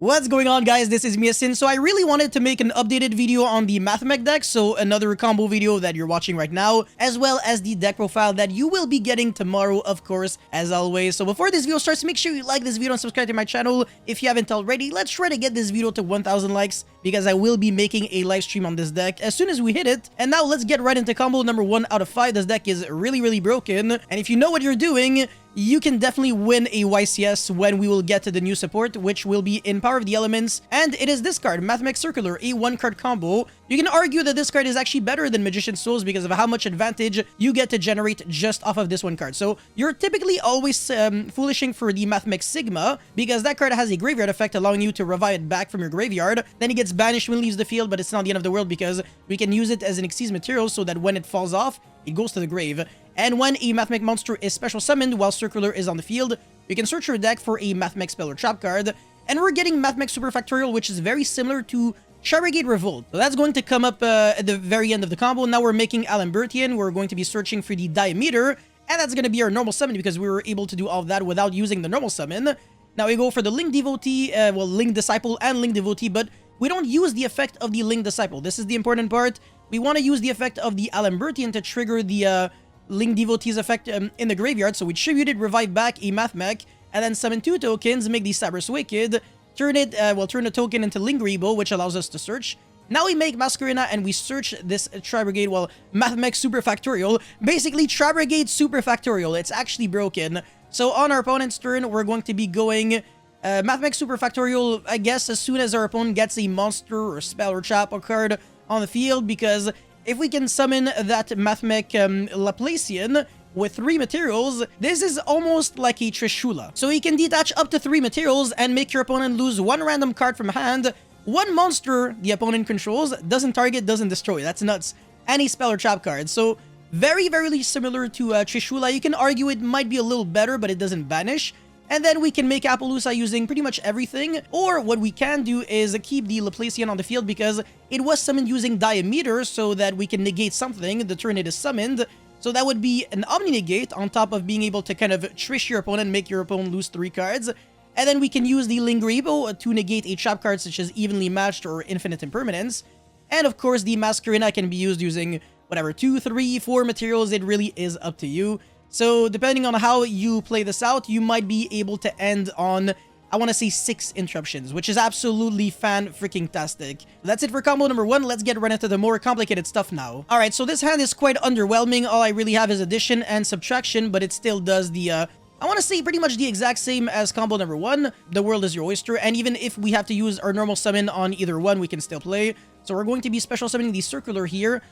What's going on, guys? This is Miasin. So I really wanted to make an updated video on the Mathmech deck, so another combo video that you're watching right now, as well as the deck profile that you will be getting tomorrow, of course, as always. So before this video starts, make sure you like this video and subscribe to my channel if you haven't already. Let's try to get this video to 1,000 likes, because I will be making a live stream on this deck as soon as we hit it. And now let's get right into combo number 1 out of 5. This deck is really broken, and if you know what you're doing, you can definitely win a YCS when we will get to the new support, which will be in Power of the Elements. And it is this card, Mathmech Circular, a 1-card combo. You can argue that this card is actually better than Magician's Souls because of how much advantage you get to generate just off of this one card. So you're typically always foolishing for the Mathmech Sigma, because that card has a graveyard effect allowing you to revive it back from your graveyard. Then it gets banished when it leaves the field, but it's not the end of the world because we can use it as an Xyz material so that when it falls off, it goes to the grave. And when a Mathmech monster is special summoned while Circular is on the field, you can search your deck for a Mathmech spell or trap card. And we're getting Mathmech Super Factorial, which is very similar to Shadowgate Revolt. So that's going to come up at the very end of the combo. Now we're making Alambertian. We're going to be searching for the Diameter, and that's going to be our normal summon because we were able to do all of that without using the normal summon. Now we go for the Link Devotee, Link Disciple and Link Devotee, but we don't use the effect of the Link Disciple. This is the important part. We want to use the effect of the Alambertian to trigger the Link Devotee's effect in the graveyard. So we tribute it, revive back a Mathmech, and then summon 2 tokens, make the Cyberus Wicked, turn it, turn the token into Link Grebo, which allows us to search. Now we make Masquerena and we search this Tri-Brigade, Mathmech Super Factorial. Basically, Tri-Brigade Super Factorial. It's actually broken. So on our opponent's turn, we're going to be going Mathmech Super Factorial, I guess, as soon as our opponent gets a monster or spell or trap or card on the field, because if we can summon that Mathmech Laplacian with 3 materials, this is almost like a Trishula. So you can detach up to 3 materials and make your opponent lose 1 random card from hand. 1 monster the opponent controls doesn't target, doesn't destroy. That's nuts. Any spell or trap card. So very similar to Trishula. You can argue it might be a little better, but it doesn't banish. And then we can make Appaloosa using pretty much everything. Or what we can do is keep the Laplacian on the field because it was summoned using Diameter, so that we can negate something the turn it is summoned. So that would be an Omni-Negate on top of being able to kind of trish your opponent, make your opponent lose 3 cards. And then we can use the Link Grebo to negate a trap card such as Evenly Matched or Infinite Impermanence. And of course, the Masquerena can be used using whatever, 2, 3, 4 materials. It really is up to you. So depending on how you play this out, you might be able to end on, I want to say, 6 interruptions, which is absolutely fan-freaking-tastic. That's it for combo number 1. Let's get right into the more complicated stuff now. Alright, so this hand is quite underwhelming. All I really have is addition and subtraction, but it still does the, I want to say pretty much the exact same as combo number 1. The world is your oyster, and even if we have to use our normal summon on either one, we can still play. So we're going to be special summoning the Circular here.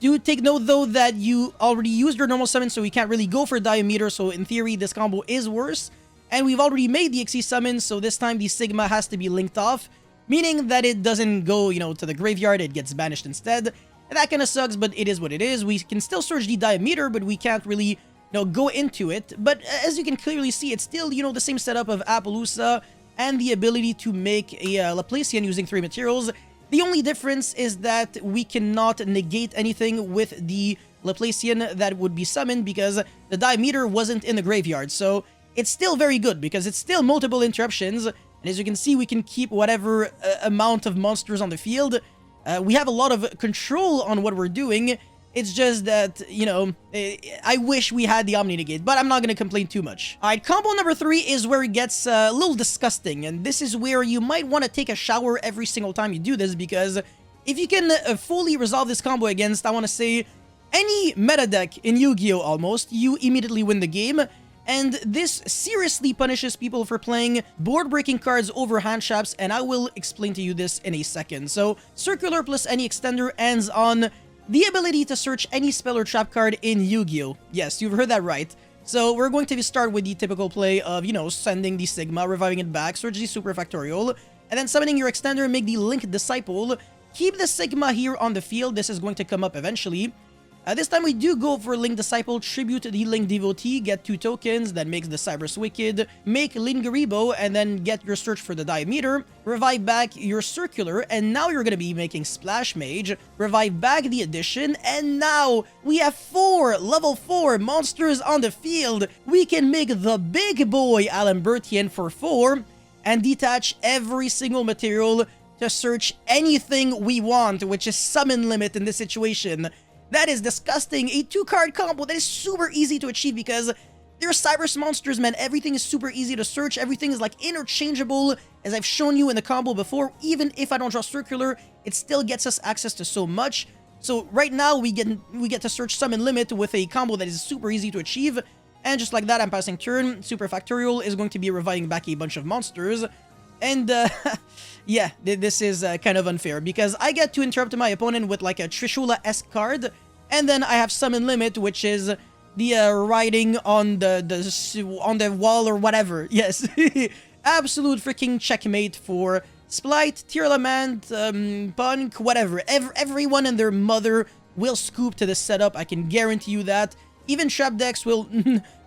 Do take note, though, that you already used your normal summon, so we can't really go for Diameter, so in theory, this combo is worse. And we've already made the Xyz summon, so this time the Sigma has to be linked off, meaning that it doesn't go, to the graveyard, it gets banished instead. And that kind of sucks, but it is what it is. We can still search the Diameter, but we can't really, go into it. But as you can clearly see, it's still, the same setup of Appaloosa and the ability to make a Laplacian using 3 materials. The only difference is that we cannot negate anything with the Laplacian that would be summoned because the Diameter wasn't in the graveyard. So it's still very good because it's still multiple interruptions. And as you can see, we can keep whatever amount of monsters on the field. We have a lot of control on what we're doing. It's just that, I wish we had the Omni-Negate, but I'm not going to complain too much. Alright, combo number 3 is where it gets a little disgusting, and this is where you might want to take a shower every single time you do this, because if you can fully resolve this combo against, I want to say, any meta deck in Yu-Gi-Oh! Almost, you immediately win the game. And this seriously punishes people for playing board-breaking cards over hand traps, and I will explain to you this in a second. So, Circular plus any extender ends on the ability to search any spell or trap card in Yu-Gi-Oh! Yes, you've heard that right. So we're going to start with the typical play of, sending the Sigma, reviving it back, search the Super Factorial, and then summoning your extender, make the Link Disciple, keep the Sigma here on the field. This is going to come up eventually. This time we do go for Link Disciple, tribute the Link Devotee, get 2 tokens, that makes the Cyberus Wicked, make Link Grebo, and then get your search for the Diameter, revive back your Circular, and now you're going to be making Splash Mage, revive back the Addition, and now we have 4 level 4 monsters on the field. We can make the big boy Alambertian for 4, and detach every single material to search anything we want, which is summon limit in this situation. That is disgusting. A 2-card combo that is super easy to achieve because they're Cybers monsters, man. Everything is super easy to search. Everything is like interchangeable, as I've shown you in the combo before. Even if I don't draw circular, it still gets us access to so much. So right now we get to search summon limit with a combo that is super easy to achieve. And just like that, I'm passing turn. Super Factorial is going to be reviving back a bunch of monsters. And yeah, this is kind of unfair because I get to interrupt my opponent with like a Trishula-esque card, and then I have summon limit, which is the writing on the wall or whatever. Yes, absolute freaking checkmate for Splight, Tearlament, Punk, whatever. Everyone and their mother will scoop to this setup. I can guarantee you that. Even trap decks will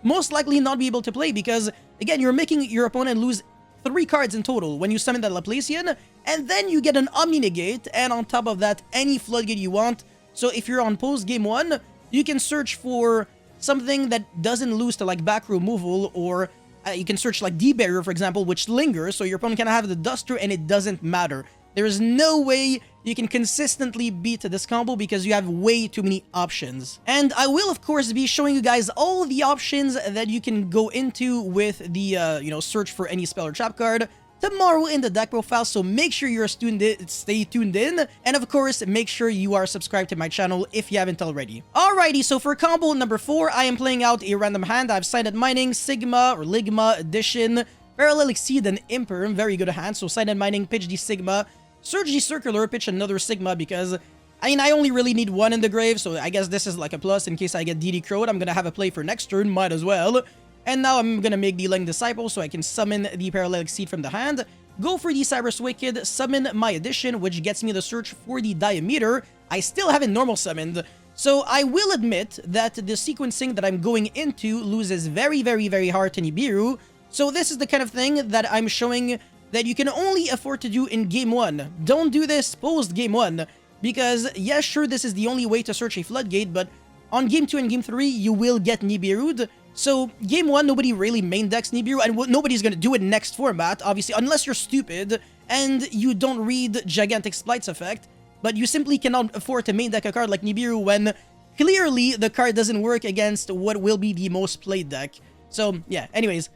most likely not be able to play because, again, you're making your opponent lose 3 cards in total when you summon that Laplacian, and then you get an Omni Negate, and on top of that, any Floodgate you want. So if you're on post game 1, you can search for something that doesn't lose to like back removal, or you can search like D-Barrier, for example, which lingers, so your opponent can have the Duster and it doesn't matter. There is no way you can consistently beat this combo because you have way too many options. And I will, of course, be showing you guys all the options that you can go into with the, search for any spell or trap card tomorrow in the deck profile, so make sure you're stay tuned in, and of course, make sure you are subscribed to my channel if you haven't already. Alrighty, so for combo number 4, I am playing out a random hand. I have Silent Mining, Sigma or Ligma, Addition, Parallel Exceed, and Imperm. Very good hand. So Silent Mining, pitch the Sigma, Surge the Circular, pitch another Sigma because, I mean, I only really need 1 in the grave, so I guess this is like a plus in case I get DD Crowed. I'm gonna have a play for next turn, might as well. And now I'm gonna make the Link Disciple so I can summon the Parallel Exceed from the hand, go for the Cybers Wicked, summon my Addition, which gets me the search for the Diameter. I still haven't normal summoned, so I will admit that the sequencing that I'm going into loses very, very, very hard to Nibiru. So this is the kind of thing that I'm showing that you can only afford to do in Game 1. Don't do this post Game 1, because yes, sure, this is the only way to search a Floodgate, but on Game 2 and Game 3, you will get Nibiru'd. So, Game 1, nobody really main decks Nibiru, and nobody's gonna do it next format, obviously, unless you're stupid and you don't read Gigantic Splight's effect, but you simply cannot afford to main deck a card like Nibiru when clearly the card doesn't work against what will be the most played deck. So, yeah, anyways,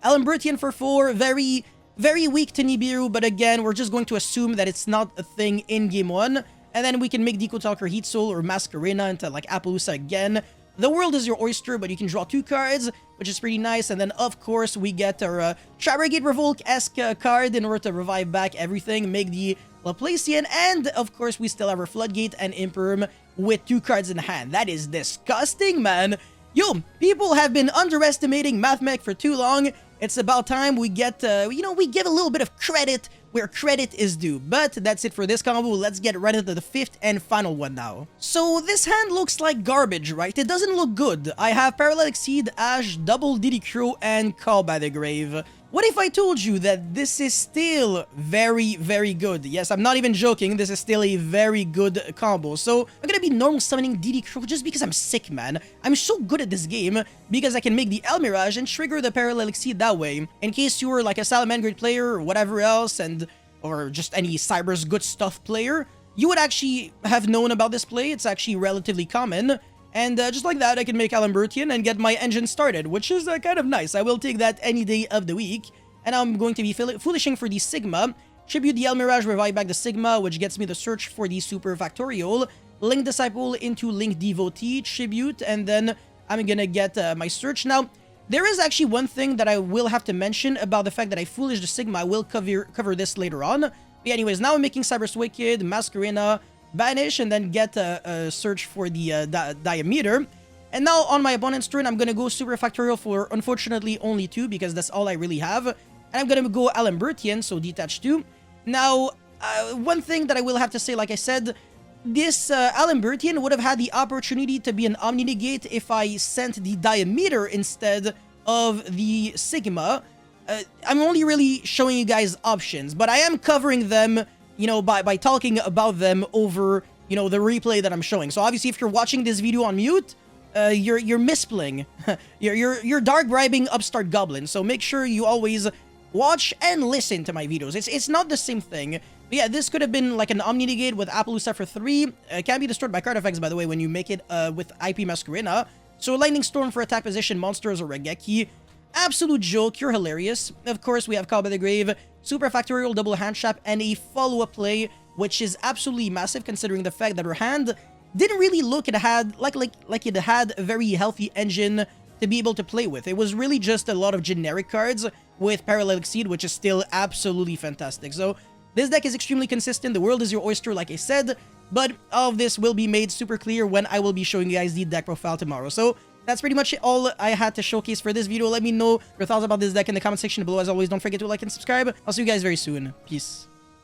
Alambertian for 4, very, very weak to Nibiru, but again, we're just going to assume that it's not a thing in Game 1, and then we can make Deco Talker Heat Soul or Masquerena into, like, Appaloosa again. The world is your oyster, but you can draw 2 cards, which is pretty nice. And then, of course, we get our Trabrigate Revoke-esque card in order to revive back everything, make the Laplacian, and, of course, we still have our Floodgate and Imperm with 2 cards in hand. That is disgusting, man. Yo, people have been underestimating Mathmech for too long. It's about time we get, we give a little bit of credit where credit is due. But that's it for this combo. Let's get right into the 5th and final one now. So this hand looks like garbage, right? It doesn't look good. I have Parallel Exceed, Ash, Double DD Crow, and Call by the Grave. What if I told you that this is still very, very good? Yes, I'm not even joking. This is still a very good combo. So I'm gonna be normal summoning DD Crow just because I'm sick, man. I'm so good at this game because I can make the El Mirage and trigger the Parallel Exceed that way. In case you were like a Salamangreat player or whatever else, or just any Cybers good stuff player, you would actually have known about this play. It's actually relatively common. And just like that, I can make Alambertian and get my engine started, which is kind of nice. I will take that any day of the week. And I'm going to be foolishing for the Sigma. Tribute the El Mirage, revive back the Sigma, which gets me the search for the Super Factorial. Link Disciple into Link Devotee, Tribute, and then I'm gonna get my search. Now, there is actually one thing that I will have to mention about the fact that I foolish the Sigma. I will cover this later on. But anyways, now I'm making Cybers Wicked, Masquerena, Banish, and then get a search for the Diameter. And now on my opponent's turn, I'm gonna go Super Factorial for, unfortunately, only 2 because that's all I really have. And I'm gonna go Alambertian, so detach 2. Now, one thing that I will have to say, like I said, this Alambertian would have had the opportunity to be an Omni Negate if I sent the Diameter instead of the Sigma. I'm only really showing you guys options, but I am covering them, by talking about them over, the replay that I'm showing. So obviously, if you're watching this video on mute, you're misplaying. you're dark bribing Upstart Goblin. So make sure you always watch and listen to my videos. It's not the same thing. But yeah, this could have been like an Omni Negate with Appaloosa for 3. Can be destroyed by card effects, by the way, when you make it with IP Masquerena. So Lightning Storm for attack position monsters or Regeki. Absolute joke, you're hilarious. Of course, we have Call by the Grave, Super Factorial, Double Hand Trap, and a follow-up play, which is absolutely massive considering the fact that her hand didn't really look it had like it had a very healthy engine to be able to play with. It was really just a lot of generic cards with Parallel Exceed, which is still absolutely fantastic. So this deck is extremely consistent. The world is your oyster, like I said, but all of this will be made super clear when I will be showing you guys the deck profile tomorrow. So that's pretty much all I had to showcase for this video. Let me know your thoughts about this deck in the comment section below. As always, don't forget to like and subscribe. I'll see you guys very soon. Peace.